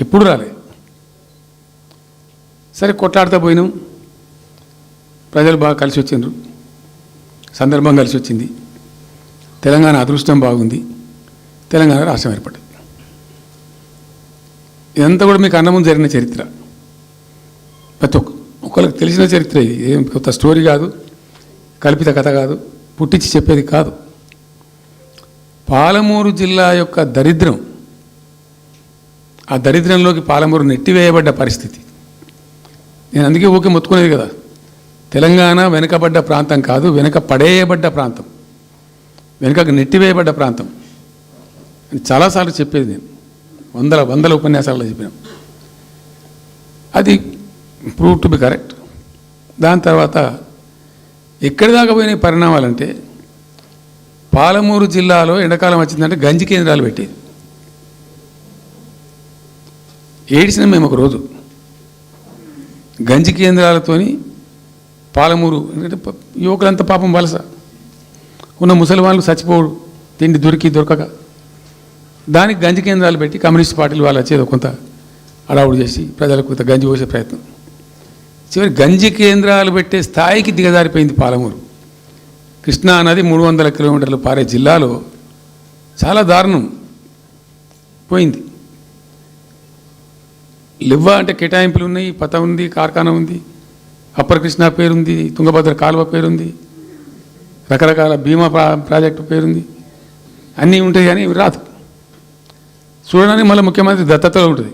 ఎప్పుడు రాలే. సరే కొట్లాడుతూ పోయినాం, ప్రజలు బాగా కలిసి వచ్చిండ్రు, సందర్భం కలిసి వచ్చింది, తెలంగాణ అదృష్టం బాగుంది, తెలంగాణ రాష్ట్రం ఏర్పడింది. ఇదంతా కూడా మీకు అన్నముందు జరిగిన చరిత్ర, ప్రతి ఒక్కరికి తెలిసిన చరిత్ర. ఇది ఏం కొత్త స్టోరీ కాదు, కల్పిత కథ కాదు, పుట్టించి చెప్పేది కాదు. పాలమూరు జిల్లా యొక్క దరిద్రం, ఆ దరిద్రంలోకి పాలమూరు నెట్టివేయబడ్డ పరిస్థితి. నేను అందుకే ఊకే మొత్తుకునేది కదా, తెలంగాణ వెనుకబడ్డ ప్రాంతం కాదు, వెనుక పడేయబడ్డ ప్రాంతం, వెనుకకు నెట్టివేయబడ్డ ప్రాంతం అని చాలాసార్లు చెప్పేది. నేను వందల ఉపన్యాసాలలో చెప్పినాం. అది ప్రూవ్ టు బి కరెక్ట్. దాని తర్వాత ఎక్కడి దాకా పోయిన పరిణామాలంటే, పాలమూరు జిల్లాలో ఎండాకాలం వచ్చిందంటే గంజి కేంద్రాలు పెట్టేది. ఏడిసినాం మేము ఒకరోజు. గంజి కేంద్రాలతోని పాలమూరు, ఎందుకంటే యువకులంతా పాపం వలస ఉన్న ముసలి వాళ్ళు చచ్చిపోడు, తిండి దొరకక, దానికి గంజి కేంద్రాలు పెట్టి కమ్యూనిస్ట్ పార్టీలు వాళ్ళు వచ్చేది కొంత అడావుడు చేసి ప్రజలకు కొంత గంజి పోసే ప్రయత్నం. చివరి గంజి కేంద్రాలు పెట్టే స్థాయికి దిగజారిపోయింది పాలమూరు. కృష్ణా నది 300 కిలోమీటర్లు పారే జిల్లాలో చాలా దారుణం పోయింది. లివ్వా అంటే కేటాయింపులు ఉన్నాయి, పత ఉంది, కార్ఖానా ఉంది, అప్పర్ కృష్ణా పేరుంది, తుంగభద్ర కాలువ పేరుంది, రకరకాల బీమా ప్రాజెక్టు పేరుంది, అన్నీ ఉంటాయి. కానీ ఇవి రాదు. చూడడానికి మళ్ళీ ముఖ్యమంత్రి దత్తతలో ఉంటుంది,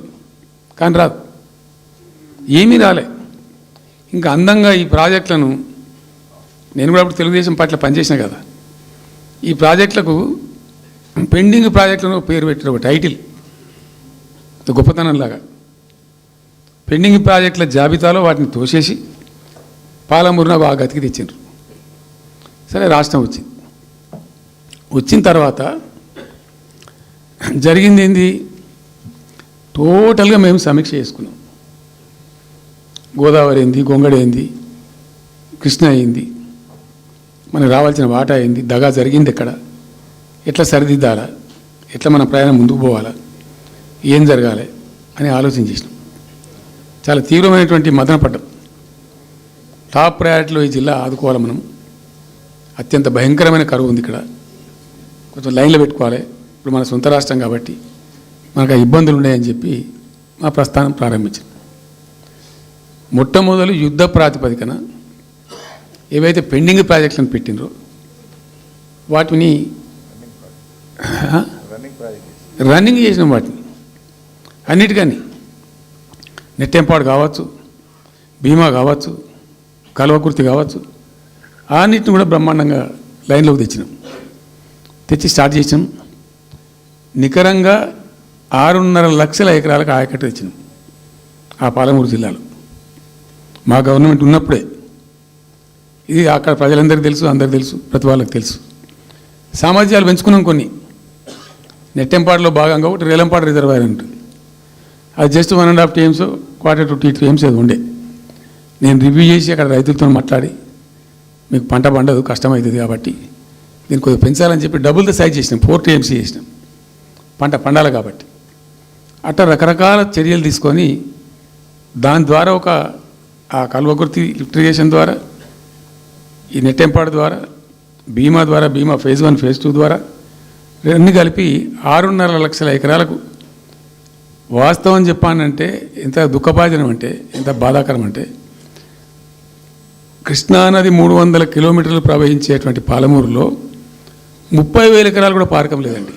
కానీ రాదు, ఏమీ రాలే. ఇంకా అందంగా ఈ ప్రాజెక్టులను, నేను కూడా అప్పుడు తెలుగుదేశం పార్టీలో పనిచేసిన కదా, ఈ ప్రాజెక్టులకు పెండింగ్ ప్రాజెక్టులను పేరు పెట్టిన ఒక టైటిల్ గొప్పతనంలాగా. పెండింగ్ ప్రాజెక్టుల జాబితాలో వాటిని తోసేసి పాలమూరున ఆ గతికి తెచ్చిండ్రు. సరే రాష్ట్రం వచ్చింది. వచ్చిన తర్వాత జరిగింది ఏంది, టోటల్గా మేము సమీక్ష చేసుకున్నాం. గోదావరి ఏంది, గొంగడ ఏంది, కృష్ణ అయింది, మనకు రావాల్సిన వాటా అయింది, దగా జరిగింది ఎక్కడ, ఎట్లా సరిదిద్దాలా, ఎట్లా మన ప్రయాణం ముందుకు పోవాలా, ఏం జరగాలి అని ఆలోచన చేసినాం. చాలా తీవ్రమైనటువంటి మదన పడ్డం. టాప్ ప్రయారిటీలో ఈ జిల్లా ఆదుకోవాలి మనం. అత్యంత భయంకరమైన కరువు ఉంది ఇక్కడ, కొంచెం లైన్లో పెట్టుకోవాలి. ఇప్పుడు మన సొంత రాష్ట్రం కాబట్టి మనకు ఆ ఇబ్బందులు ఉన్నాయని చెప్పి మా ప్రస్థానం ప్రారంభించాం. మొట్టమొదలు యుద్ధ ప్రాతిపదికన ఏవైతే పెండింగ్ ప్రాజెక్టులను పెట్టినరో వాటిని రన్నింగ్ చేసినాం. వాటిని అన్నిటికీ నెట్టెంపాడు కావచ్చు, భీమా కావచ్చు, కల్వకుర్తి కావచ్చు, అన్నిటిని కూడా బ్రహ్మాండంగా లైన్లోకి తెచ్చినాం. తెచ్చి స్టార్ట్ చేసినాం. నికరంగా 6.5 లక్షల ఎకరాలకు ఆయకట్టు తెచ్చినాం ఆ పాలమూరు జిల్లాలో. మా గవర్నమెంట్ ఉన్నప్పుడే. ఇది అక్కడ ప్రజలందరికీ తెలుసు, అందరికీ తెలుసు, ప్రతి వాళ్ళకి తెలుసు. సామర్థ్యాలు పెంచుకున్నాం కొన్ని. నెట్టెంపాడులో భాగంగా ఒకటి రేలంపాడు రిజర్వాయర్ ఉంటుంది. అది జస్ట్ 1.5 TMs, 1/4 to 2 TMs అది ఉండే. నేను రివ్యూ చేసి అక్కడ రైతులతో మాట్లాడి, మీకు పంట పండదు, కష్టమవుతుంది కాబట్టి దీన్ని కొద్దిగా పెంచాలని చెప్పి డబుల్ ద సైజ్ చేసినాం, 4 TMs చేసినాం, పంట పండాలి కాబట్టి. అట్లా రకరకాల చర్యలు తీసుకొని దాని ద్వారా ఆ కల్వకుర్తి లిఫ్ట్ ఇరిగేషన్ ద్వారా, ఈ నెట్టెంపాడు ద్వారా, బీమా ద్వారా, బీమా ఫేజ్ 1 ఫేజ్ 2 ద్వారా అన్నీ కలిపి 6.5 లక్షల ఎకరాలకు. వాస్తవం చెప్పానంటే ఎంత దుఃఖభాజనం అంటే, ఎంత బాధాకరం అంటే, కృష్ణానది 300 కిలోమీటర్లు ప్రవహించేటువంటి పాలమూరులో 30,000 ఎకరాలు కూడా పారకం లేదండి.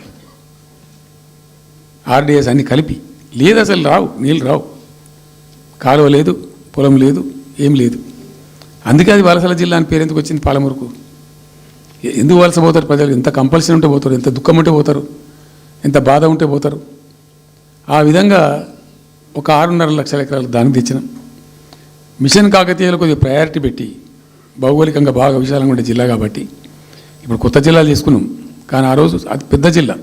RDS అన్నీ కలిపి లేదు, అసలు రావు, నీళ్ళు రావు, కాలువ లేదు, పొలం లేదు, ఏం లేదు. అందుకే అది వలసల జిల్లా అని పేరు ఎందుకు వచ్చింది పాలమూరుకు? ఎందుకు వలస పోతారు ప్రజలు? ఎంత కంపల్సరీ ఉంటే పోతారు, ఎంత దుఃఖం ఉంటే పోతారు, ఎంత బాధ ఉంటే పోతారు. ఆ విధంగా ఒక 6.5 లక్షల ఎకరాలు దానికి తెచ్చినాం. మిషన్ కాకతీయలో కొద్దిగా ప్రయారిటీ పెట్టి, భౌగోళికంగా బాగా విశాలంగా ఉండే జిల్లా కాబట్టి ఇప్పుడు కొత్త జిల్లాలు చేసుకున్నాం. కానీ ఆ రోజు అది పెద్ద జిల్లా.